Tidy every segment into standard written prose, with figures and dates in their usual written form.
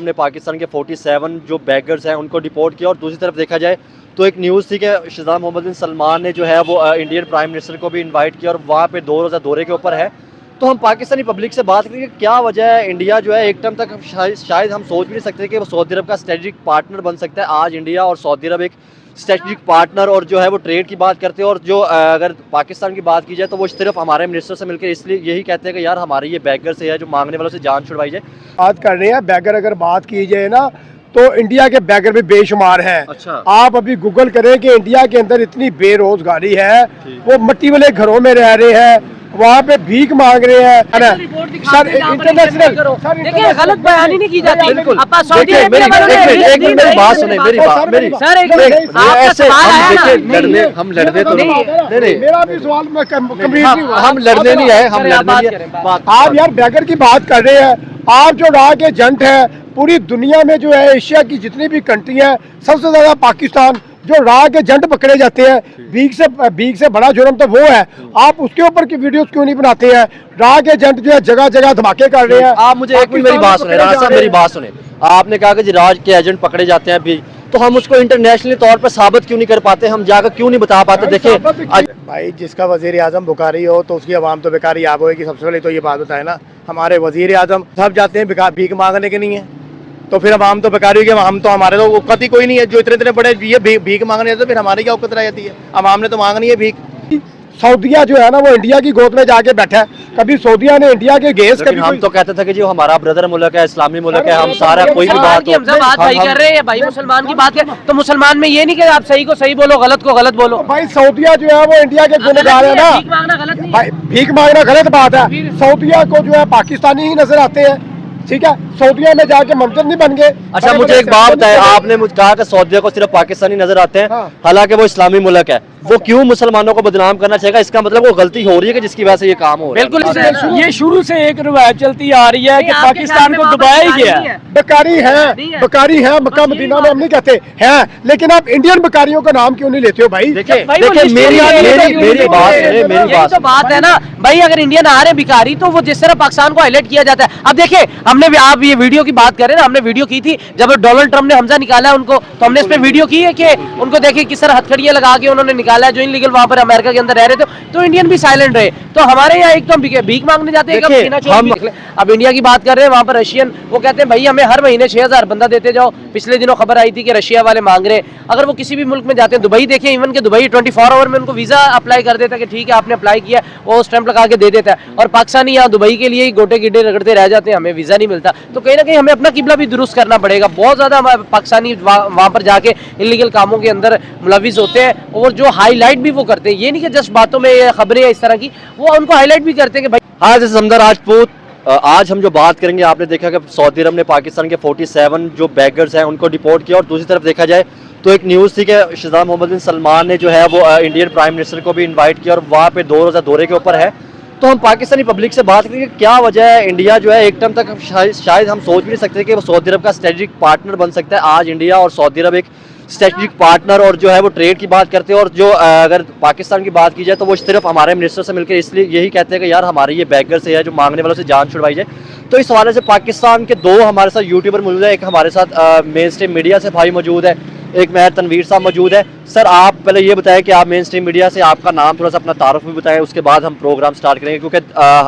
हमने पाकिस्तान के 47 जो बैगर्स हैं उनको डिपोर्ट किया। और दूसरी तरफ देखा जाए तो एक न्यूज़ थी कि शहजादा मोहम्मद बिन सलमान ने जो है वो इंडियन प्राइम मिनिस्टर को भी इनवाइट किया और वहाँ पे 2 रोज़ा दौरे के ऊपर है। तो हम पाकिस्तानी पब्लिक से बात करेंगे क्या वजह है इंडिया जो है एक टाइम तक शायद हम सोच भी नहीं सकते कि वो सऊदी अरब का स्ट्रेटजिक पार्टनर बन सकता है। आज इंडिया और सऊदी अरब एक स्ट्रेटजिक पार्टनर और जो है वो ट्रेड की बात करते हैं। और जो अगर पाकिस्तान की बात की जाए तो वो सिर्फ हमारे मिनिस्टर से मिलकर इसलिए यही कहते हैं कि यार हमारे ये बैगर से है जो मांगने वालों से जान छुड़वाई जाए। बात कर रहे हैं बैगर, अगर बात की जाए ना तो इंडिया के बैगर भी बेशुमार हैं। अच्छा। आप अभी गूगल करें कि इंडिया के अंदर इतनी बेरोजगारी है, वो मिट्टी वाले घरों में रह रहे हैं, वहाँ पे भीख मांग रहे हैं। सर इंटरनेशनल देखिए गलत बयानी नहीं की जाती। बिल्कुल। सऊदी एक मिनट मेरी बात सुने, मेरी बात मेरी सर ऐसे हम लड़ने तो नहीं, मेरा भी सवाल मैं हम लड़ने नहीं आए, हम लड़ने नहीं आए। आप यार बैगर की बात कर रहे हैं। आप जो राह के एजेंट है पूरी दुनिया में, जो है एशिया की जितनी भी कंट्री है सबसे ज्यादा पाकिस्तान जो राह के एजेंट पकड़े जाते हैं, भीख से बड़ा जुर्म तो वो है। आप उसके ऊपर की वीडियोस क्यों नहीं बनाते हैं? राह के एजेंट जो है जगह जगह धमाके कर रहे हैं। आप मुझे एक मिनट मेरी बात सुने, राज साहब मेरी बात सुने। आपने कहा कि राज के एजेंट पकड़े जाते हैं भी, तो हम उसको इंटरनेशनली तौर पर साबित क्यों नहीं कर पाते? हम जाकर क्यों नहीं बता पाते? देखिए भाई, जिसका वजीर आजम बुखारी हो तो उसकी आवाम तो बेकारी आप होगी। सबसे पहले तो ये बात बताए ना, हमारे वजीर आजम सब जाते हैं भीख मांगने के नहीं है, तो फिर आवाम तो बेकारी होगी। हम तो हमारे तो औकत ही कोई नहीं है जो इतने बड़े ये भीख मांगने, तो फिर हमारी क्या औकत रह जाती है? आवाम ने तो मांगनी है भीख। सऊदिया जो है ना वो इंडिया की गोद में जाके बैठा है। कभी सऊदिया ने इंडिया के गेस, कभी हम तो कहते थे कि जो हमारा ब्रदर मुल्क है, इस्लामी मुल्क है, हम सारा कोई भी बात हम सब बात भाई कर रहे हैं, भाई मुसलमान की बात है तो मुसलमान में ये नहीं कि आप सही को सही बोलो, गलत को गलत बोलो। भाई सऊदिया जो है वो इंडिया के गुनहगार है ना। भीख मांगना गलत नहीं है। भाई भीख मांगना गलत बात है। सऊदिया को जो है पाकिस्तानी ही नजर आते हैं, ठीक है। सऊदिया में जाके मंदिर नहीं बन गए। अच्छा मुझे एक बात बताए, आपने मुझे कहा कि सऊदिया को सिर्फ पाकिस्तानी नजर आते हैं, हालांकि वो इस्लामी मुल्क है। वो क्यों मुसलमानों को बदनाम करना चाहिए? इसका मतलब वो गलती हो रही है कि जिसकी वजह से ये काम हो रहा है। बिल्कुल, ये शुरू से एक रवायत चलती आ रही है कि पाकिस्तान को दबाया ही गया है। बकारी है मक्का मदीना में, हम नहीं कहते हैं, लेकिन आप इंडियन बकारियों का नाम क्यों नहीं लेते हो भाई? देखिए मेरी बात है ना भाई, अगर इंडियन आ रहे भिखारी तो वो जिस तरह पाकिस्तान को हाईलाइट किया जाता है। अब देखिए हमने भी, आप ये वीडियो की बात करें ना, हमने वीडियो की थी जब डोनाल्ड ट्रम्प ने हमजा निकाला उनको, तो हमने इस पे वीडियो की है कि उनको देखिए किस तरह हथकड़ियां लगा के उन्होंने निकाला है, जो इनलीगल वहां पर अमेरिका के अंदर रह रहे थे। तो इंडियन भी साइलेंट रहे। तो हमारे यहाँ एक तो भीख मांगने जाते हैं। अब इंडिया की बात कर रहे हैं, वहां पर रशियन वो कहते हैं भाई हमें हर महीने 6000 बंदा देते जाओ। पिछले दिनों खबर आई थी कि रशिया वाले मांग रहे हैं। अगर वो किसी भी मुल्क में जाते हैं, दुबई देखिए, इवन के दुबई 24 आवर में उनको वीजा अप्लाई कर देता है कि ठीक है आपने अप्लाई किया, वो स्टैंप लगा के दे देता है। और पाकिस्तानी यहाँ दुबई के लिए गोटे गिड्डे रगड़ते रह जाते हैं, हमें वीजा नहीं मिलता। तो कहीं ना कहीं हमें अपना किबला भी दुरुस्त करना पड़ेगा। बहुत ज्यादा पाकिस्तानी वहां पर जाके इलीगल कामों के अंदर मुलविस होते हैं, और जो हाईलाइट भी वो करते हैं। ये नहीं कि जस्ट बातों में खबरें इस तरह की, वो उनको हाईलाइट भी करते हैं कि भाई। हाँ, जैसे समदर राजपूत, आज हम जो बात करेंगे, आपने देखा कि सऊदी अरब ने पाकिस्तान के 47 जो बैगर्स हैं उनको डिपोर्ट किया। और दूसरी तरफ देखा जाए तो एक न्यूज़ थी कि शहजादा मोहम्मद बिन सलमान ने जो है वो इंडियन प्राइम मिनिस्टर को भी इनवाइट किया और वहाँ पे 2 रोज़ा दौरे के ऊपर है। तो हम पाकिस्तानी पब्लिक से बात करेंगे क्या वजह है इंडिया जो है एक टाइम तक शायद हम सोच भी नहीं सकते कि वो सऊदी अरब का स्ट्रेटजिक पार्टनर बन सकता है। आज इंडिया और सऊदी अरब एक स्ट्रेटजिक पार्टनर और जो है वो ट्रेड की बात करते हैं। और जो अगर पाकिस्तान की बात की जाए तो वो सिर्फ हमारे मिनिस्टर से मिलकर इसलिए यही कहते हैं कि यार हमारे ये बैगर से है जो मांगने वालों से जान छुड़वाई जाए। तो इस हवाले से पाकिस्तान के 2 हमारे साथ यूट्यूबर मौजूद है। एक हमारे साथ मेन स्ट्रीम मीडिया से भाई मौजूद है, एक मैं तनवीर साहब मौजूद है। सर आप पहले ये बताएं कि आप मेन स्ट्रीम मीडिया से, आपका नाम, थोड़ा सा अपना तारुफ भी बताएं, उसके बाद हम प्रोग्राम स्टार्ट करेंगे क्योंकि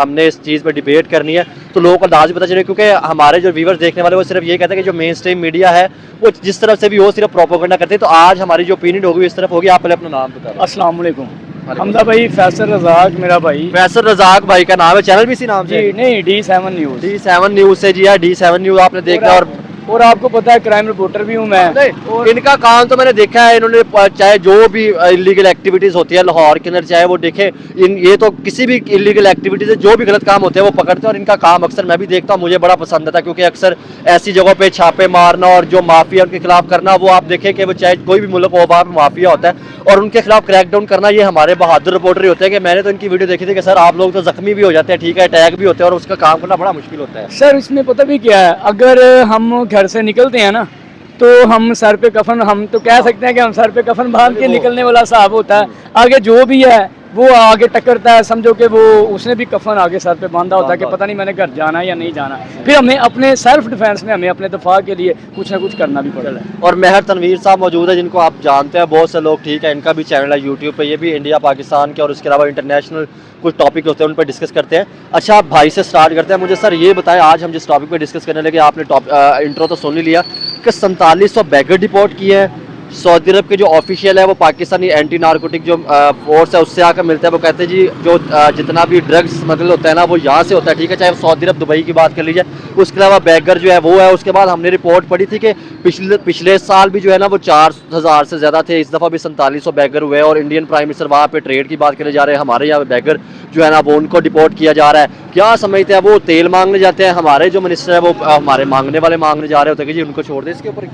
हमने इस चीज़ पर डिबेट करनी है तो लोगों को अंदाज पता चले। क्योंकि हमारे जो व्यूवर्स देखने वाले वो सिर्फ ये कहते हैं कि जो मेन स्ट्रीम मीडिया है वो जिस तरफ से भी हो सिर्फ प्रोपेगेंडा करते हैं। तो आज हमारी जो ओपिनियन होगी इस तरफ होगी। आप पहले अपना नाम बताएं। अस्सलाम वालेकुम। हमजा भाई, फैसल रज़ाक मेरा भाई। फैसल रज़ाक भाई का नाम है, चैनल भी इसी नाम से? जी नहीं, D7 न्यूज़। D7 न्यूज़ से जी है, D7 न्यूज़ आपने देखा। और आपको पता है क्राइम रिपोर्टर भी हूँ मैं। और इनका काम तो मैंने देखा है, इन्होंने चाहे जो भी इलीगल एक्टिविटीज होती है लाहौर के अंदर, चाहे वो देखे ये तो किसी भी इलीगल एक्टिविटीज है, जो भी गलत काम होते हैं वो पकड़ते हैं। और इनका काम अक्सर मैं भी देखता हूँ, मुझे बड़ा पसंद आता है क्योंकि अक्सर ऐसी जगहों पे छापे मारना और जो माफिया उनके खिलाफ करना, वो आप देखें कि वो चाहे कोई भी मुल्क हो वहाँ पे माफिया होता है और उनके खिलाफ क्रैकडाउन करना, ये हमारे बहादुर रिपोर्टर ही होते हैं। कि मैंने तो इनकी वीडियो देखी थी कि सर आप लोग तो जख्मी भी हो जाते हैं, ठीक है, अटैक भी होते हैं और उसका काम करना बड़ा मुश्किल होता है। सर इसमें पता भी क्या है, अगर हम घर से निकलते हैं ना तो हम सर पे कफन, हम तो कह सकते हैं कि हम सर पे कफन बांध के निकलने वाला साहब होता है। आगे जो भी है वो आगे टक्करता है, समझो कि वो उसने भी कफन आगे सर पे बांधा होता है कि पता नहीं मैंने घर जाना है या नहीं जाना। फिर हमें अपने सेल्फ डिफेंस में, हमें अपने दफा के लिए कुछ ना कुछ करना भी पड़ेगा। और मेहर तनवीर साहब मौजूद है, जिनको आप जानते हैं बहुत से लोग, ठीक है, इनका भी चैनल है यूट्यूब पे, ये भी इंडिया पाकिस्तान के और उसके अलावा इंटरनेशनल कुछ टॉपिक होते हैं उन पर डिस्कस करते हैं। अच्छा, आप भाई से स्टार्ट करते हैं। मुझे सर ये बताएं, आज हम जिस टॉपिक पे डिस्कस करने लगे, आपने इंट्रो तो सुन ही लिया कि 4700 बैगर डिपोर्ट किए हैं। सऊदी अरब के जो ऑफिशियल है वो पाकिस्तानी एंटी नारकोटिक जो फोर्स है उससे आकर मिलता है। वो कहते हैं जी जो जितना भी ड्रग्स स्मगल होता है ना वो यहाँ से होता है, ठीक है, चाहे वो सऊदी अरब दुबई की बात कर लीजिए। उसके अलावा बैगर जो है वो है। उसके बाद हमने रिपोर्ट पढ़ी थी कि पिछले साल भी जो है ना वो 4000 से ज़्यादा थे, इस दफ़ा भी 4700 बैगर हुए। और इंडियन प्राइम मिनिस्टर वहाँ पे ट्रेड की बात करने जा रहे हैं। हमारे यहाँ बैगर जो है ना वो उनको डिपोर्ट किया जा रहा है। क्या समझते हैं, वो तेल मांगने जाते हैं, हमारे जो मिनिस्टर है वो हमारे मांगने वाले मांगने जा रहे होते हैं कि जी उनको छोड़ दें इसके ऊपर।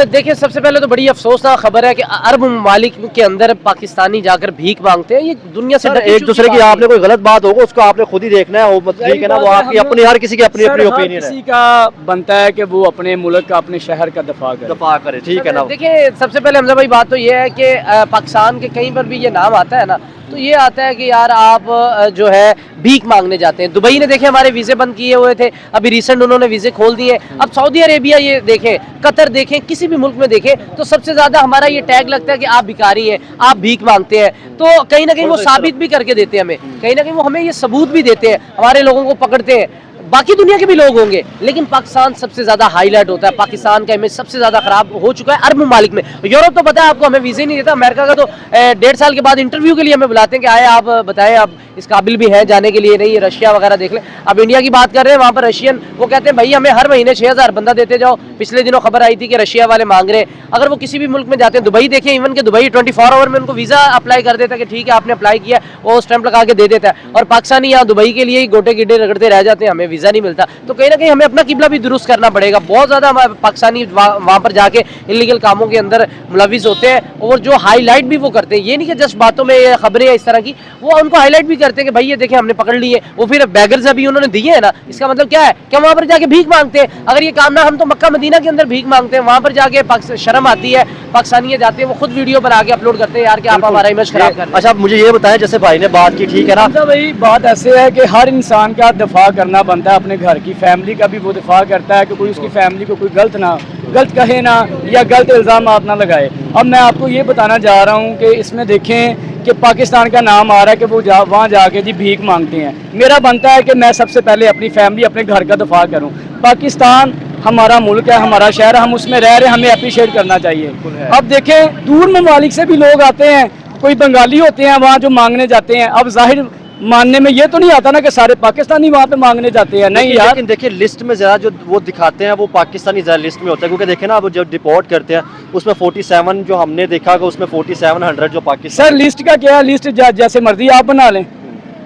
देखिए, सबसे पहले तो बड़ी अफसोसनाक खबर है कि अरब ममालिक के अंदर पाकिस्तानी जाकर भीख मांगते हैं। ये दुनिया से एक दूसरे की आपने कोई गलत बात होगा उसको आपने खुद ही देखना है, वो ठीक है ना, वो आपकी अपनी, हर किसी की अपनी अपनी ओपिनियन है। किसी का बनता है कि वो अपने मुल्क का, अपने शहर का दफा करे, ठीक है ना। देखिए, सबसे पहले हमजा भाई बात तो ये है कि पाकिस्तान के कहीं पर भी ये नाम आता है ना तो ये आता है कि यार आप जो है भीख मांगने जाते हैं। दुबई ने देखे हमारे वीज़े बंद किए हुए थे, अभी रिसेंट उन्होंने वीज़े खोल दिए। अब सऊदी अरेबिया ये देखें, कतर देखें, किसी भी मुल्क में देखें तो सबसे ज़्यादा हमारा ये टैग लगता है कि आप भिखारी हैं, आप भीख मांगते हैं। तो कहीं ना कहीं वो साबित भी करके देते हैं हमें, कहीं ना कहीं वो हमें ये सबूत भी देते हैं, हमारे लोगों को पकड़ते हैं। बाकी दुनिया के भी लोग होंगे लेकिन पाकिस्तान सबसे ज्यादा हाईलाइट होता है। पाकिस्तान का इमेज सबसे ज्यादा खराब हो चुका है अरब ममालिक में। यूरोप तो पता है आपको, हमें वीज़े नहीं देता। अमेरिका का तो 1.5 साल के बाद इंटरव्यू के लिए हमें बुलाते हैं कि आए आप बताएं आप इस काबिल भी हैं जाने के लिए, नहीं रशिया वगैरह देख लें। अब इंडिया की बात कर रहे हैं, वहाँ पर रशियन वो कहते हैं भाई हमें हर महीने 6000 बंदा देते जाओ। पिछले दिनों खबर आई थी कि रशिया वाले मांग रहे हैं। अगर वो किसी भी मुल्क में जाते हैं, दुबई देखें, इवन के दुबई 24 आवर में उनको वीज़ा अप्लाई कर देता है कि ठीक है आपने अप्लाई किया, वो स्टैंप लगा के दे देता है। और पाकिस्तानी यहाँ दुबई के लिए गोटे गिड्डे रगड़ते रह जाते हैं, हमें वीज़ा नहीं मिलता। तो कहीं ना कहीं हमें अपना किबला भी दुरुस्त करना पड़ेगा। बहुत ज़्यादा पाकिस्तानी वहाँ पर जाके इलीगल कामों के अंदर मुलविस होते हैं और जो हाईलाइट भी वो करते हैं। ये नहीं कि जस्ट बातों में खबरें इस तरह की, वो उनको हाईलाइट भी करते हैं कि भाई ये देखें हमने पकड़ लिए। वो फिर बैगर्स अभी उन्होंने दिए हैं ना, इसका मतलब क्या है कि वहाँ पर जाके भीख मांगते हैं। अगर ये काम ना, हम तो मक्का मदीना के अंदर भीख मांगते हैं, वहाँ पर जाके शर्म आती है। पाकिस्तानी जाते हैं, वो खुद वीडियो बना के अपलोड करते हैं यार कि आप हमारा इमेज खराब कर रहे हैं। अच्छा, मुझे ये बताएं, जैसे भाई ने बात की, ठीक है ना भाई, बात ऐसे है कि हर इंसान का दफा करना बनता है, अपने घर की फैमिली का भी वो दिफा करता है कि कोई उसकी फैमिली को कोई गलत कहे ना या गलत इल्ज़ाम ना लगाए। अब मैं आपको ये बताना जा रहा हूँ कि इसमें देखें कि पाकिस्तान का नाम आ रहा है कि वो वहाँ जाके जी भीख मांगते हैं। मेरा बनता है कि मैं सबसे पहले अपनी फैमिली, अपने घर का दफा करूँ। पाकिस्तान हमारा मुल्क है, हमारा शहर, हम उसमें रह रहे हैं, हमें अप्रिशिएट करना चाहिए। अब देखें, दूर ममालिक से भी लोग आते हैं, कोई बंगाली होते हैं वहाँ जो मांगने जाते हैं। अब जाहिर मानने में ये तो नहीं आता ना कि सारे पाकिस्तानी वहाँ पे मांगने जाते हैं, नहीं यार। लेकिन देखिए लिस्ट में ज़रा जो वो दिखाते हैं वो पाकिस्तानी ज़रा लिस्ट में होता है, क्योंकि देखें ना वो जब डिपोर्ट करते हैं उसमें 47 जो हमने देखा कि उसमें 4700 जो पाकिस्तान। सर लिस्ट का क्या है, लिस्ट जैसे मर्जी आप बना लें।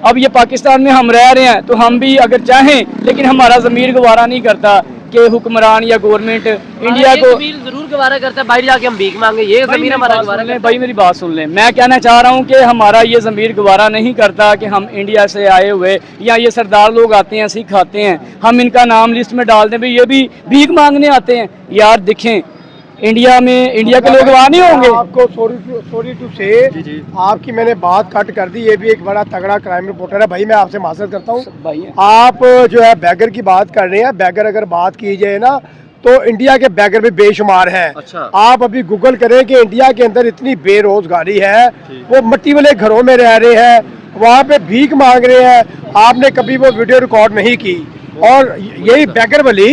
अब ये पाकिस्तान में हम रह रहे हैं तो हम भी अगर चाहें, लेकिन हमारा ज़मीर गवारा नहीं करता कि हुक्मरान या गवर्नमेंट इंडिया को जरूर गवारा करता है बाहर जाके हम भीख मांगे। ये ज़मीर हमारा गवारा करता है। भाई मेरी बात सुन लें, मैं कहना चाह रहा हूँ कि हमारा ये ज़मीर गवारा नहीं करता कि हम इंडिया से आए हुए या ये सरदार लोग आते हैं, सिख आते हैं, हम इनका नाम लिस्ट में डाल दें भाई ये भी भीख मांगने आते हैं। यार देखें, इंडिया में इंडिया के लोग वहाँ नहीं होंगे। आपको सॉरी टू से आपकी मैंने बात कट कर दी। ये भी एक बड़ा तगड़ा क्राइम रिपोर्टर है भाई, मैं आपसे माजरत करता हूँ। आप जो है बैगर की बात कर रहे हैं, बैगर अगर बात की जाए ना तो इंडिया के बैगर भी बेशुमार हैं। अच्छा। आप अभी गूगल करें कि इंडिया के अंदर इतनी बेरोजगारी है, वो मिट्टी वाले घरों में रह रहे हैं, वहाँ पे भीख मांग रहे हैं। आपने कभी वो वीडियो रिकॉर्ड नहीं की। और यही बैगर वाली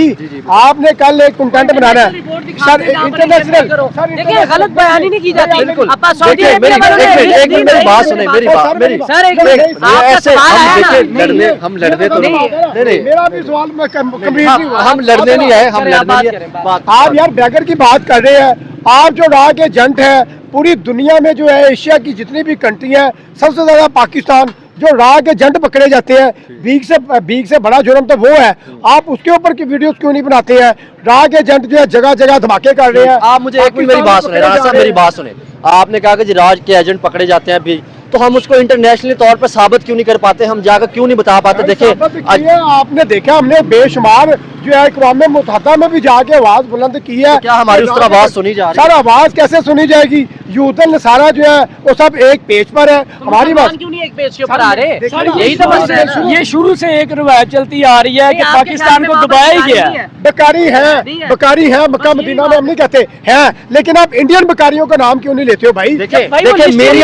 आपने कल एक कंटेंट बनाना है सर, इंटरनेशनल। देखिए गलत बयानी नहीं की जाती। बिल्कुल। आप सऊदी देखिए, अरेबिया वालों ने एक मिनट मेरी बात सुने, मेरी बात मेरी सर एक मिनट, आपका ऐसे सवाल आया ना, हम लड़ने तो नहीं, मेरा भी सवाल में कंप्लीट नहीं हुआ। हम लड़ने नहीं आए, हम लड़ने नहीं आए। आप यार बैगर की बात कर रहे हैं। आप जो रहा के एजेंट है पूरी दुनिया में, जो है एशिया की जितनी भी कंट्री है सबसे ज्यादा पाकिस्तान जो राह के एजेंट पकड़े जाते हैं। भीख से बड़ा जुर्म तो वो है। आप उसके ऊपर की वीडियोस क्यों नहीं बनाते हैं? राह के एजेंट जो है जगह जगह धमाके कर रहे हैं। आप मुझे एक मिनट मेरी बात सुने, राणा साहब मेरी बात सुने। आपने कहा कि राज के एजेंट पकड़े जाते हैं भी, तो हम उसको इंटरनेशनली तौर पर साबित क्यों नहीं कर पाते? हम जाकर क्यों नहीं बता पाते? देखिए आपने देखा, हमने बेशुमार जो है अक़वाम मुत्तहिदा में भी जाके आवाज बुलंद की है। तो क्या हमारी उस तरह आवाज सुनी जा रही है? सर आवाज कैसे सुनी जाएगी? यूदन नसारा जो है वो सब एक पेज पर है, हमारी बात क्यों नहीं एक पेज के ऊपर आ रहे? यही तो मसला है ना। ये शुरू से एक रवायत चलती आ रही है कि पाकिस्तान को दबाया ही गया है। बेकारी है, बेकारी है, मक्का मदीना में हम नहीं कहते हैं, लेकिन आप इंडियन बेकारियों का नाम क्यों नहीं लेते हो भाई? देखिए भाई वो देखिए मेरी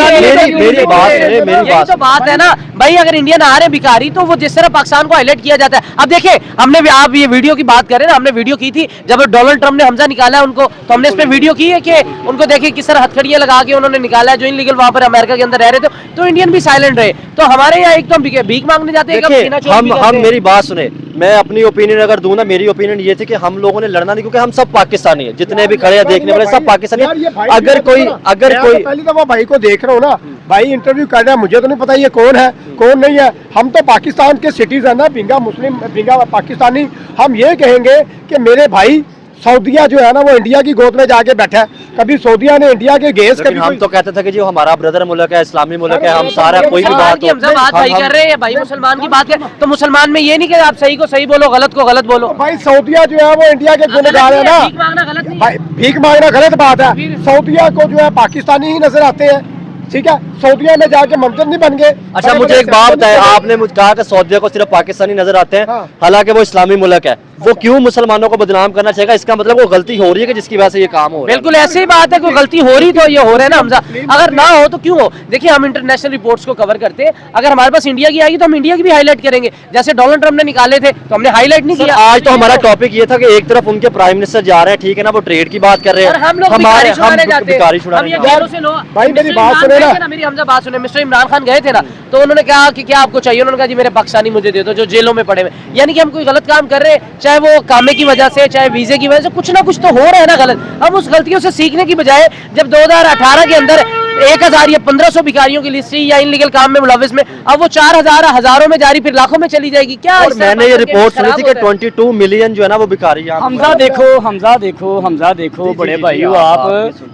मेरी बात सुने, मेरी यही बात तो बात है ना भाई। अगर इंडियन आ रहे भिखारी तो वो जिस तरह पाकिस्तान को हाईलाइट किया जाता है। अब देखिए हमने भी, आप ये वीडियो की बात कर रहे हैं ना, हमने वीडियो की थी जब डोनाल्ड ट्रम्प ने हमजा निकाला है उनको, तो हमने इस पे वीडियो की है कि उनको देखिए किस तरह हथकड़ियां लगा के उन्होंने निकाला है, जो इनलीगल वहां पर अमेरिका के अंदर रह रहे थे, तो इंडियन भी साइलेंट रहे। तो हमारे यहाँ एक तो भीख मांगने जाते हैं, देखिए हम मेरी बात सुने, मैं अपनी ओपिनियन अगर दूं ना, मेरी ओपिनियन ये थी कि हम लोगों ने लड़ना नहीं, क्योंकि हम सब पाकिस्तानी हैं, जितने भी खड़े हैं देखने वाले सब पाकिस्तानी हैं। अगर कोई पहली दफा भाई को देख रहा हूँ ना, भाई इंटरव्यू कर रहा है, मुझे तो नहीं पता ये कौन है कौन नहीं है। हम तो पाकिस्तान के सिटीजन है, बिंगा मुस्लिम बिंगा पाकिस्तानी। हम ये कहेंगे कि मेरे भाई सऊदिया जो है ना वो इंडिया की गोद में जाके बैठा है। कभी सऊदिया ने इंडिया के गेस कभी हम तो कहते थे कि जो हमारा ब्रदर मुल्क है, इस्लामी मुल्क है, हम सारा कोई भी बात बात भाई कर रहे हैं, भाई मुसलमान की बात कर, तो मुसलमान में ये नहीं कि आप सही को सही बोलो, गलत को गलत बोलो। भाई सऊदिया जो है वो इंडिया के गुनहगार है ना, भीख मांगना गलत नहीं है। भाई भीख मांगना गलत बात है। सऊदिया को जो है पाकिस्तानी ही नजर आते हैं, ठीक है, सऊदिया में जाके मंदिर नहीं बन गए। अच्छा मुझे एक बात बताए, आपने मुझे कहा कि सऊदिया को सिर्फ पाकिस्तानी नजर आते हैं, हालांकि वो इस्लामी मुल्क है, वो क्यों मुसलमानों को बदनाम करना चाहेगा? इसका मतलब वो गलती हो रही है कि जिसकी वजह से ये काम हो रहा है। बिल्कुल ऐसी ही बात है, कोई गलती हो रही तो ये हो रहा है ना हमजा, अगर ना हो तो क्यों हो? देखिए हम इंटरनेशनल रिपोर्ट्स को कवर करते हैं, अगर हमारे पास इंडिया की आएगी तो हम इंडिया की भी हाईलाइट करेंगे। जैसे डोनाल्ड ट्रम्प ने निकाले थे तो हमने हाईलाइट नहीं किया। आज तो हमारा टॉपिक ये था कि एक तरफ उनके प्राइम मिनिस्टर जा रहे हैं, ठीक है ना, वो ट्रेड की बात कर रहे हैं, हम लोग हमारे भिखारी छुड़ाने भाई मेरी बात सुने ना, मेरी हमजा बात सुने। मिस्टर इमरान खान गए थे ना, तो उन्होंने कहा कि क्या आपको चाहिए? उन्होंने कहा जी मेरे पाकिस्तानी मुझे दे दो जो जेलों में पड़े हुए। यानी कि हम कोई गलत काम कर रहे हैं, चाहे वो कामे की वजह से, चाहे वीजे की वजह से, कुछ ना कुछ तो हो रहा है ना गलत। हम उस गलतियों से सीखने की बजाय जब 2018 के अंदर 1000 या 1500 भिखारियों की लिस्ट या इनलीगल काम में मुलविस में, अब वो 4000 हजारों में जारी, फिर लाखों में चली जाएगी क्या? और मैंने ये रिपोर्ट सुनी थी कि 22 मिलियन जो है ना वो भिखारी हैं। हमजा देखो बड़े भाई हो आप,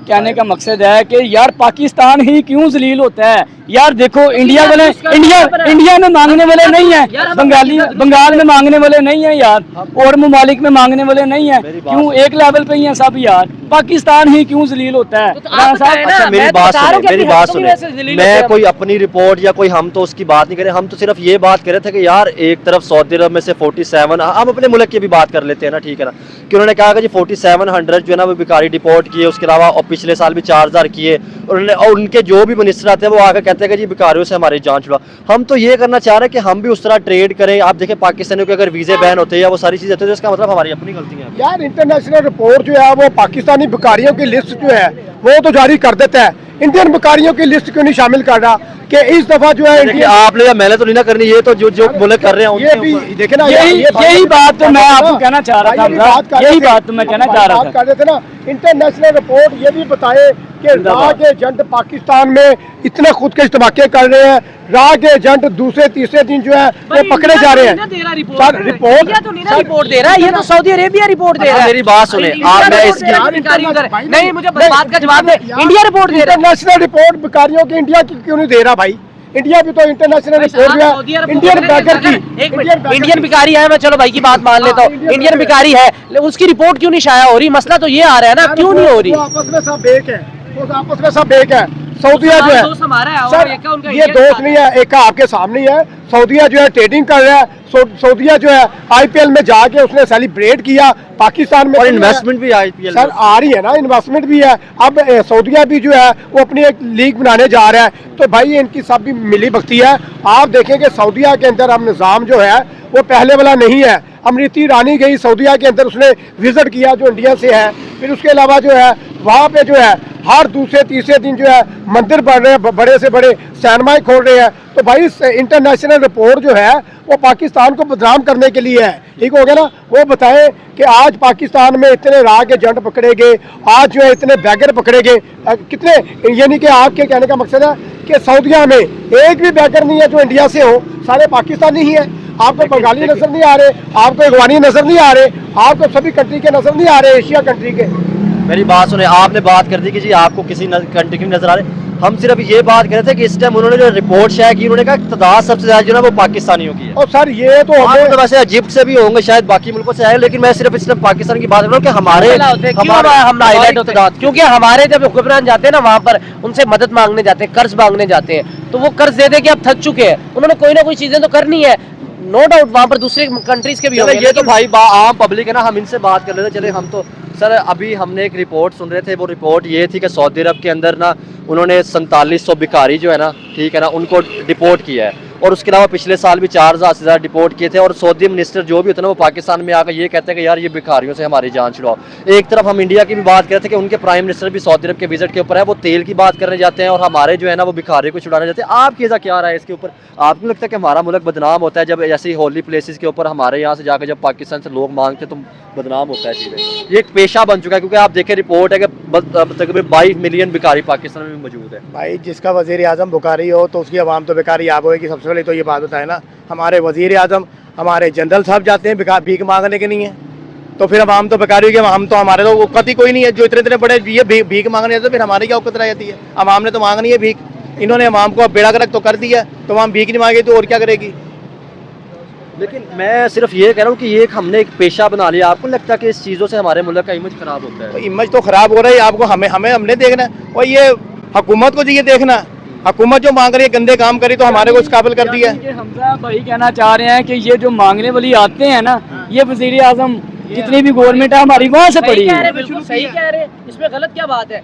कहने का मकसद है कि यार पाकिस्तान ही क्यों जलील होता है? यार देखो इंडिया वाले, इंडिया में मांगने वाले नहीं है, बंगाल में मांगने वाले नहीं है यार, और ममालिक में मांगने वाले नहीं है, क्यों एक लेवल पे ही है सब यार? पाकिस्तान ही क्यों जलील होता है? अच्छा मेरी बात सुने, मैं कोई अपनी रिपोर्ट या कोई, हम तो उसकी बात नहीं करें, हम तो सिर्फ ये बात कर रहे थे कि यार एक तरफ सऊदी अरब में से 47, हम अपने मुल्क की भी बात कर लेते हैं ना, ठीक है ना, कि उन्होंने कहा कि जी 4700 जो है ना वो भिखारी डिपोर्ट किए, उसके अलावा और पिछले साल भी 4000 किए उन्होंने, और उनके जो भी मिनिस्टर आते हैं वो आकर कहते हैं कि जी भिखारियों से हमारी जान छुड़ा। हम तो ये करना चाह रहे हैं कि हम भी उस तरह ट्रेड करें। आप देखें पाकिस्तानियों के अगर वीजे बैन होते हैं या वो सारी चीजें होती है, तो इसका मतलब हमारी अपनी गलती है यार। इंटरनेशनल रिपोर्ट जो है वो पाकिस्तानी भिखारियों की लिस्ट जो है वो तो जारी कर देता है, इंडियन भिखारियों की लिस्ट क्यों नहीं शामिल कर रहा? कि इस दफा जो है इंडिया, आपने या मैंने तो नहीं ना करनी, ये तो जो मुल्क कर रहे हैं ये भी देखे ना, यही बात तो मैं आपको कहना चाह रहा था, यही बात तो मैं कहना चाह रहा था। कर रहे थे ना, इंटरनेशनल रिपोर्ट ये भी बताए कि राह के एजेंट पाकिस्तान में इतने खुद के धमाके कर रहे हैं, राह के एजेंट दूसरे तीसरे दिन जो है वो पकड़े जा रहे हैं। सर रिपोर्ट दे रहा है, ये तो सऊदी अरेबिया रिपोर्ट दे रहा है। मेरी बात सुने आप, मैं इसकी नहीं, मुझे बात का जवाब दे, इंडिया रिपोर्ट दे रहा है। इंटरनेशनल रिपोर्ट भिखारियों की इंडिया की क्यों नहीं दे रहा भाई? इंडिया भी तो इंटरनेशनल रिपोर्ट जो है इंडियन बैगर की, इंडियन भिखारी है, मैं चलो भाई की बात मान लेता हूँ, इंडियन भिखारी है, उसकी रिपोर्ट क्यों नहीं शाया हो रही? मसला तो ये आ रहा है ना, क्यों नहीं हो रही? आपस में सब एक है, आपस में सब एक है। सऊदिया जो है सर, ये दोस्त नहीं है, एक आपके सामने है। सऊदिया जो है ट्रेडिंग कर रहा है, सऊदिया जो है IPL में जाके उसने सेलिब्रेट किया, पाकिस्तान में और इन्वेस्टमेंट भी IPL सर आ रही है ना, इन्वेस्टमेंट भी है। अब सऊदिया भी जो है वो अपनी एक लीग बनाने जा रहा है, तो भाई इनकी सब भी मिली भगती है। आप देखेंगे सऊदिया के अंदर अब निज़ाम जो है वो पहले वाला नहीं है। अमृति ईरानी गई सऊदिया के अंदर, उसने विजिट किया जो इंडिया से है, फिर उसके अलावा जो है वहाँ पे जो है हर दूसरे तीसरे दिन जो है मंदिर बन रहे हैं, बड़े से बड़े सिनेमाएं खोल रहे हैं। तो भाई इंटरनेशनल रिपोर्ट जो है वो पाकिस्तान को बदनाम करने के लिए है, ठीक हो गया ना? वो बताएं कि आज पाकिस्तान में इतने राह के एजेंट पकड़े गए, आज जो है इतने बैगर पकड़े गए, कितने, यानी कि आपके कहने का मकसद है कि सऊदिया में एक भी बैगर नहीं है जो इंडिया से हो, सारे पाकिस्तानी ही है। आपको बंगाली नजर नहीं आ रहे, आपको अफगानी नजर नहीं आ रहे, आपको सभी कंट्री के नजर नहीं आ रहे, एशिया कंट्री के। मेरी बात सुने, आपने बात कर दी कि जी आपको किसी कंट्री की नजर आ रहे, हम सिर्फ ये बात कर रहे थे कि इस टाइम उन्होंने जो रिपोर्ट शेयर की, उन्होंने कहा तादाद सबसे ज्यादा जो है वो पाकिस्तानियों की है। और सर ये तो हमें तो वैसे इजिप्ट से भी होंगे, शायद बाकी मुल्कों से आए, लेकिन मैं सिर्फ इस टाइम पाकिस्तान की बात कर रहा हूँ कि हमारे हम हाईलाइट होते हैं क्योंकि हमारे जब हुक्मरान जाते हैं ना वहाँ पर उनसे मदद मांगने जाते हैं, कर्ज मांगने जाते हैं, तो वो कर्ज दे दे के अब थक चुके हैं, उन्होंने कोई ना कोई चीजें तो करनी है, नो डाउट वहाँ पर दूसरे कंट्रीज के भी होंगे। ये तो भाई आम पब्लिक है ना, हम इनसे बात कर रहे थे। चले हम तो सर अभी हमने एक रिपोर्ट सुन रहे थे, वो रिपोर्ट ये थी कि सऊदी अरब के अंदर ना उन्होंने 4700 भिखारी जो है ना, ठीक है ना, उनको डिपोर्ट किया है, और उसके अलावा पिछले साल भी 4000 से ज़्यादा डिपोर्ट किए थे। और सऊदी मिनिस्टर जो भी होते हैं ना वो पाकिस्तान में आकर ये कहते हैं कि यार ये भिखारियों से हमारी जान छुड़ाओ। एक तरफ हम इंडिया की भी बात कर रहे थे कि उनके प्राइम मिनिस्टर भी सऊदी अरब के विजिट के ऊपर है, वो तेल की बात करने जाते हैं, और हमारे जो है ना वो भिखारी को छुड़ाने जाते हैं। आपकी ऐसा क्या रहा है इसके ऊपर? आपको लगता है कि हमारा मुल्क बदनाम होता है जब ऐसी होली प्लेसेस के ऊपर हमारे यहाँ से जाकर जब पाकिस्तान से लोग मांगते तो बदनाम होता है चीज़ें? ये एक पेशा बन चुका है, क्योंकि आप देखें रिपोर्ट है कि तकरीबन 22 मिलियन भिखारी पाकिस्तान में मौजूद है। भाई जिसका वज़ीर आज़म बुखारी हो तो उसकी आवाम तो बेकारी आप होगी। सबसे पहले तो ये बात होता है ना, हमारे वज़ीर आज़म हमारे जनरल साहब जाते हैं भीख मांगने के नहीं है, तो फिर आवाम तो बेकारी होगी। हम तो हमारे तो औकत ही कोई नहीं है, जो इतने इतने बड़े ये भीख मांगने जाते हैं, फिर हमारी क्या औकत रह जाती है? आवाम ने तो मांगनी है भीख, इन्होंने आवाम को बेड़ा गर्क तो कर दिया, तो आवाम भीख नहीं मांगेगी तो और क्या करेगी? लेकिन मैं सिर्फ ये कह रहा हूँ कि ये हमने एक पेशा बना लिया। आपको लगता है कि इस चीज़ों से हमारे मुल्क का इमेज खराब होता है? तो इमेज तो खराब हो रहा है आपको, हमने देखना है, और ये हुकूमत को चाहिए देखना। हुकूमत जो मांग रही है गंदे काम करी तो हमारे को इस काबिल कर दिया है। हमजा भाई कहना चाह रहे हैं कि ये जो मांगने वाली आते हैं ना, ये वजीर आजम जितनी भी गवर्नमेंट है हमारी वहाँ से पड़ी है। बिल्कुल सही कह रहे हैं, इसमें गलत क्या बात है?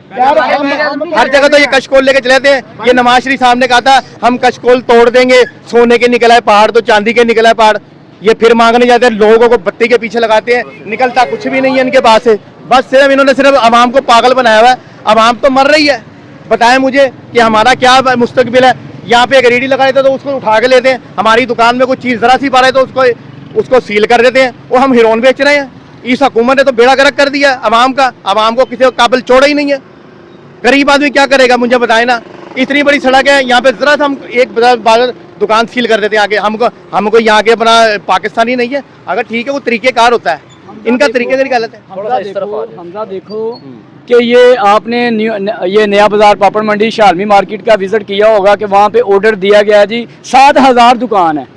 हर जगह तो ये कशकोल लेके चले थे। ये नवाज शरीफ साहब ने कहा था हम कशकोल तोड़ देंगे, सोने के निकला है पहाड़ तो चांदी के निकला है पहाड़। ये फिर मांगने जाते हैं, लोगों को बत्ती के पीछे लगाते हैं, निकलता कुछ भी नहीं है इनके पास से। बस सिर्फ इन्होंने सिर्फ आवाम को पागल बनाया हुआ है। आवाम तो मर रही है, बताएं मुझे कि हमारा क्या मुस्तकबिल है। यहाँ पे एक रेडी लगा लेते तो उसको उठा के लेते हैं, हमारी दुकान में कोई चीज़ जरा सी पा रहे तो उसको सील कर देते हैं, और हम हीरोइन बेच रहे हैं। इस हुकूमत ने तो बेड़ा गर्क कर दिया आवाम का, आवाम को किसी काबिल छोड़ा ही नहीं है। गरीब आदमी क्या करेगा मुझे बताए ना? इतनी बड़ी सड़क है, यहाँ पे जरा सा हम एक दुकान सील कर देते हैं आगे। हमको यहाँ के अपना पाकिस्तानी नहीं है। अगर ठीक है वो तरीक़ेकार होता है, इनका तरीक़ेकार गलत है। हमजा देखो कि ये आपने ये नया बाजार पापड़ मंडी शालमी मार्केट का विजिट किया होगा कि वहाँ पे ऑर्डर दिया गया जी, 7000 दुकान है,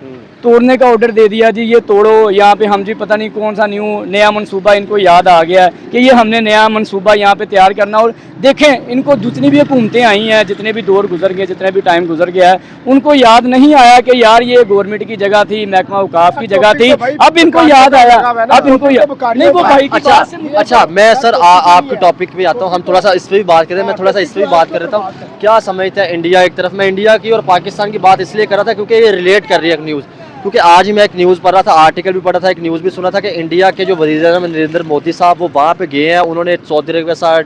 तोड़ने का ऑर्डर दे दिया जी, ये तोड़ो। यहाँ पे हम जी पता नहीं कौन सा नया मंसूबा इनको याद आ गया है कि ये हमने नया मंसूबा यहाँ पे तैयार करना। और देखें इनको जितनी भी हुकूमतें आई हैं, जितने भी दौर गुजर गए, जितने भी टाइम गुजर गया है, उनको याद नहीं आया कि यार ये गवर्नमेंट की जगह थी, महकमा औकाफ की जगह थी। अब इनको याद आया, अब इनको नहीं वो भाई की बात से। अच्छा मैं सर आपके टॉपिक पे आता हूँ, हम थोड़ा सा इस पर भी बात करें। मैं थोड़ा सा इस पर भी बात कर रहा था, क्या समझता है इंडिया एक तरफ? मैं इंडिया की और पाकिस्तान की बात इसलिए कर रहा था क्योंकि ये रिलेट कर रही है एक न्यूज़, क्योंकि आज ही मैं एक न्यूज़ पढ़ रहा था, आर्टिकल भी पढ़ा था, एक न्यूज़ भी सुना था कि इंडिया के जो वज़ीर आज़म नरेंद्र मोदी साहब वो वहाँ पे गए हैं, उन्होंने सऊदी अरब के साथ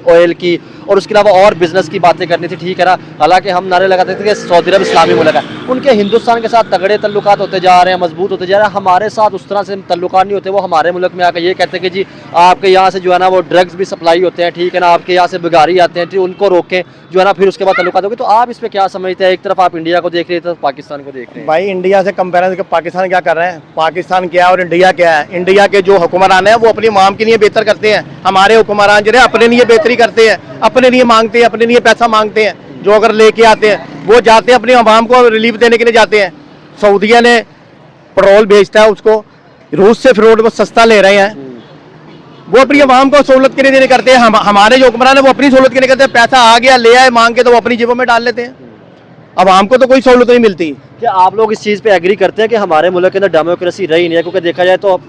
ऑयल की और उसके अलावा और बिजनेस की बातें करनी थी, ठीक है ना। हालांकि हम नारे लगाते थे कि सऊदी अरब इस्लामी मुल्क है, उनके हिंदुस्तान के साथ तगड़े तल्लुकात होते जा रहे हैं, मजबूत होते जा रहे हैं। हमारे साथ उस तरह से तल्लुकात नहीं होते। वो हमारे मुल्क में आकर ये कहते हैं कि जी आपके यहाँ से जो है ना वो ड्रग्स भी सप्लाई होते हैं, ठीक है ना, आपके यहाँ से बिगारी आते हैं, उनको रोकें जो है ना, फिर उसके बाद तल्लुकात होगी। तो आप इस पर क्या समझते हैं? एक तरफ आप इंडिया को देख रहे हैं, पाकिस्तान को देख रहे हैं। भाई इंडिया से कंपेरिजन पाकिस्तान क्या कर रहे हैं? पाकिस्तान क्या और इंडिया क्या है? इंडिया के जो हुक्मरान हैं वो अपनी आवाम के लिए बेहतर करते हैं, हमारे हुक्मरान जो है अपने लिए बेहतरी करते हैं, अपने लिए मांगते हैं, अपने लिए पैसा मांगते हैं। जो अगर लेके आते हैं वो जाते हैं अपनी आवाम को रिलीफ देने के लिए जाते हैं। सऊदीया ने पेट्रोल बेचता है उसको, रूस से पेट्रोल वो सस्ता ले रहे हैं, वो अपनी आवाम को सहूलत के लिए करते हैं। हमारे जो हुक्मरान है वो अपनी सहूलत के लिए करते हैं। पैसा आ गया ले आए मांग के तो वो अपनी जेबों में डाल लेते हैं। आवाम को तो कोई सहूलत नहीं मिलती। क्या आप लोग इस चीज़ पे एग्री करते हैं कि हमारे मुल्क के अंदर डेमोक्रेसी रही नहीं है? क्योंकि देखा जाए तो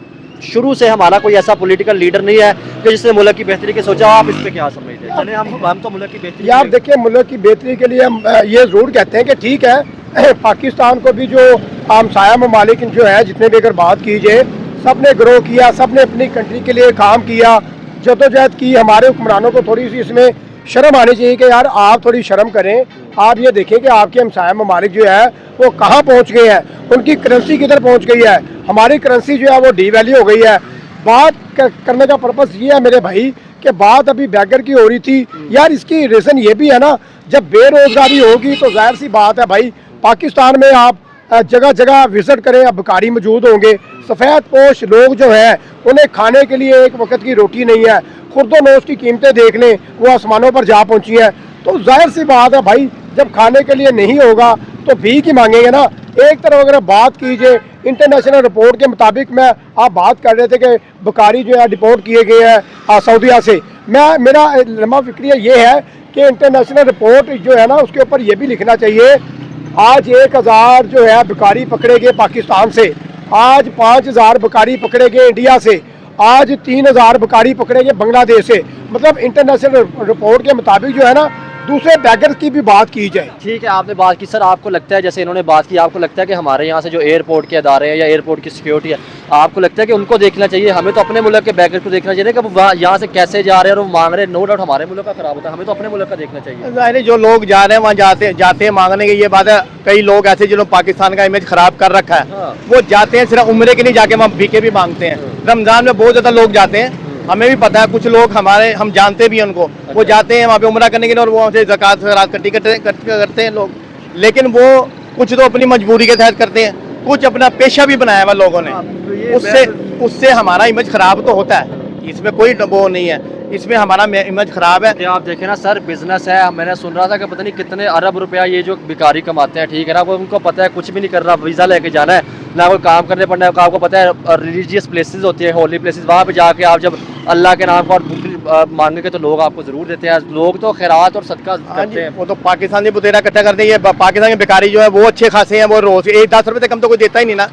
शुरू से हमारा कोई ऐसा पॉलिटिकल लीडर नहीं है कि जिसने मुल्क की बेहतरी की सोचा। आप इस पे क्या समझते हैं? चले हम तो मुल्क की बेहतरी यार देखिए, मुल्क की बेहतरी के लिए हम ये ज़रूर कहते हैं कि ठीक है पाकिस्तान को भी जो हमसाया ममालिक जो है जितने भी अगर बात की जाए, सब ने ग्रो किया, सब ने अपनी कंट्री के लिए काम किया, जदोजहद की। हमारे हुक्मरानों को थोड़ी सी इसमें शर्म आनी चाहिए कि यार आप थोड़ी शर्म करें। आप ये देखें कि आपके हमसाया ममालिक जो है वो कहाँ पहुँच गए हैं, उनकी करेंसी किधर पहुँच गई है। हमारी करेंसी जो है वो डीवैल्यू हो गई है। बात करने का पर्पस ये है मेरे भाई कि बात अभी बैगर की हो रही थी यार, इसकी रीज़न ये भी है ना, जब बेरोजगारी होगी तो जाहिर सी बात है भाई, पाकिस्तान में आप जगह जगह विजिट करें, अब भिखारी मौजूद होंगे। सफ़ेद पोश लोग जो हैं उन्हें खाने के लिए एक वक्त की रोटी नहीं है। खुर्दो नोश की कीमतें देख लें, वो आसमानों पर जा पहुंची हैं। तो जाहिर सी बात है भाई, जब खाने के लिए नहीं होगा तो भीख ही मांगेंगे ना। एक तरफ अगर बात कीजिए इंटरनेशनल रिपोर्ट के मुताबिक, मैं आप बात कर रहे थे कि बुखारी जो है डिपोर्ट किए गए हैं सऊदीया से, मेरा लम्हा फिक्रिया ये है कि इंटरनेशनल रिपोर्ट जो है ना उसके ऊपर ये भी लिखना चाहिए, आज 1000 जो है बुखारी पकड़े गए पाकिस्तान से, आज 5000 बुखारी पकड़े गए इंडिया से, आज 3000 बुखारी पकड़े गए बांग्लादेश से। मतलब इंटरनेशनल रिपोर्ट के मुताबिक जो है ना दूसरे बैगर्स की भी बात की जाए। ठीक है, आपने बात की सर, आपको लगता है जैसे इन्होंने बात की, आपको लगता है कि हमारे यहाँ से जो एयरपोर्ट के अदारे हैं या एयरपोर्ट की सिक्योरिटी है, आपको लगता है कि उनको देखना चाहिए? हमें तो अपने मुल्क के बैगर को देखना चाहिए कि वो यहाँ से कैसे जा रहे हैं और वो मांग रहे हैं। नो डाउट हमारे मुल्क का खराब होता है, हमें तो अपने मुल्क का देखना चाहिए। ज़ाहिर है जो लोग जा रहे हैं वहाँ जाते हैं मांगने की, ये बात है। कई लोग ऐसे जिन्होंने पाकिस्तान का इमेज खराब कर रखा है, हाँ। वो जाते हैं सिर्फ उम्रे के लिए, जाके वहाँ भीखे भी मांगते हैं। रमज़ान में बहुत ज़्यादा लोग जाते हैं, हमें भी पता है, कुछ लोग हम जानते भी हैं उनको, वो जाते हैं वहाँ पे उम्रा करने के लिए और वो वहाँ से ज़कात करते हैं लोग। लेकिन वो कुछ तो अपनी मजबूरी के तहत करते हैं, कुछ अपना पेशा भी बनाया हुआ लोगों ने, उससे हमारा इमेज खराब तो होता है, इसमें कोई वो नहीं है, इसमें हमारा इमेज खराब है। आप देखें ना सर, बिजनेस है, मैंने सुन रहा था कि पता नहीं कितने अरब रुपया ये जो भिखारी कमाते हैं, ठीक है ना, वो उनको पता है कुछ भी नहीं करना, वीज़ा लेके जाना है, ना कोई काम करने पड़ना है। आपको पता है रिलीजियस प्लेसेस होती है, होली प्लेसेस, वहाँ पे जाके आप जब अल्लाह के नाम पर मांगेंगे तो लोग आपको ज़रूर देते हैं। लोग तो खैरात और सदका करते हैं। वो तो पाकिस्तानी बुतेरा इकट्ठा करते हैं, ये पाकिस्तान के भिखारी जो है वो अच्छे खासे हैं, वो रोज 10 रुपये तक हम तो कोई देता ही नहीं ना,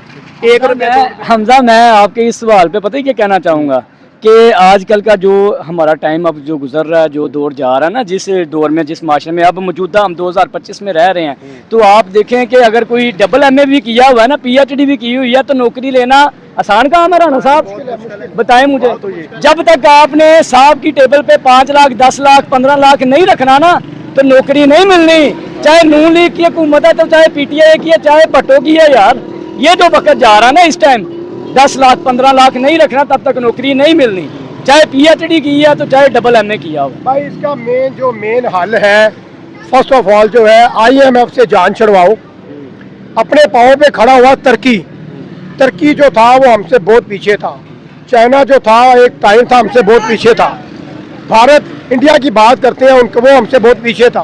1 रुपये। हमजा, मैं आपके इस सवाल पे पता ही क्या कहना चाहूँगा कि आजकल का जो हमारा टाइम अब जो गुजर रहा है, जो दौर जा रहा है ना, जिस दौर में, जिस माशरे में अब मौजूदा हम 2025 में रह रहे हैं, तो आप देखें कि अगर कोई डबल MA भी किया हुआ है ना, PhD भी की हुई है, तो नौकरी लेना आसान काम है राना साहब? बताएं मुझे। जब तक आपने साहब की टेबल पे 5 लाख 10 लाख 15 लाख नहीं रखना ना, तो नौकरी नहीं मिलनी। चाहे नून लीग की हुकूमत है, तो चाहे PTI की है, चाहे भट्टो की है। यार ये जो वक्त जा रहा है ना इस टाइम, 10 लाख 15 लाख नहीं रखना, तब तक नौकरी नहीं मिलनी, चाहे PhD की है तो चाहे डबल MA किया हो। भाई इसका मेन हल है, फर्स्ट ऑफ ऑल जो है IMF से जान छुड़वाओ, अपने पाँव पे खड़ा हुआ तुर्की जो था वो हमसे बहुत पीछे था, चाइना जो था एक टाइम था हमसे बहुत पीछे था, भारत इंडिया की बात करते हैं उनको, वो हमसे बहुत पीछे था।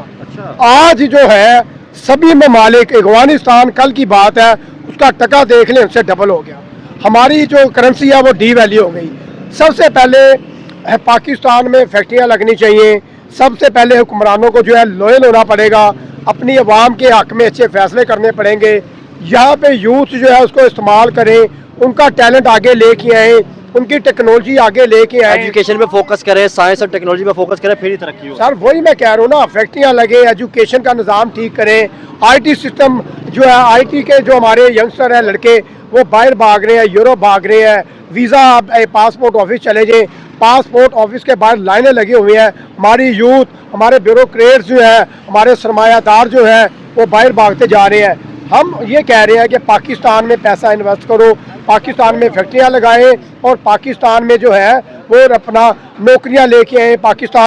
आज जो है सभी ममालिक, अफगानिस्तान कल की बात है, उसका टका देख लें उनसे डबल हो गया, हमारी जो करेंसी है वो डी वैल्यू हो गई। सबसे पहले पाकिस्तान में फैक्ट्रियां लगनी चाहिए, सबसे पहले हुक्मरानों को जो है लॉयल होना पड़ेगा, अपनी आवाम के हक में अच्छे फैसले करने पड़ेंगे। यहाँ पे यूथ जो है उसको इस्तेमाल करें, उनका टैलेंट आगे लेके आए, उनकी टेक्नोलॉजी आगे लेके आए, एजुकेशन पे फोकस करें, साइंस और टेक्नोलॉजी पे फोकस करें, फिर ही तरक्की हो। सर वही मैं कह रहा हूँ ना, फैक्ट्रियाँ लगे, एजुकेशन का निज़ाम ठीक करें, IT सिस्टम जो है, IT के जो हमारे यंगस्टर हैं लड़के, वो बाहर भाग रहे हैं, यूरोप भाग रहे हैं, वीज़ा पासपोर्ट ऑफिस चले जाएं, पासपोर्ट ऑफिस के बाहर लाइनें लगी हुई हैं, हमारी यूथ, हमारे ब्यूरोक्रेट्स जो है, हमारे सरमायादार जो है वो बाहर भागते जा रहे हैं। हम ये कह रहे हैं कि पाकिस्तान में पैसा इन्वेस्ट करो, पाकिस्तान में फैक्ट्रियाँ लगाएं और पाकिस्तान में जो है वो अपना नौकरियाँ लेके आए, पाकिस्तान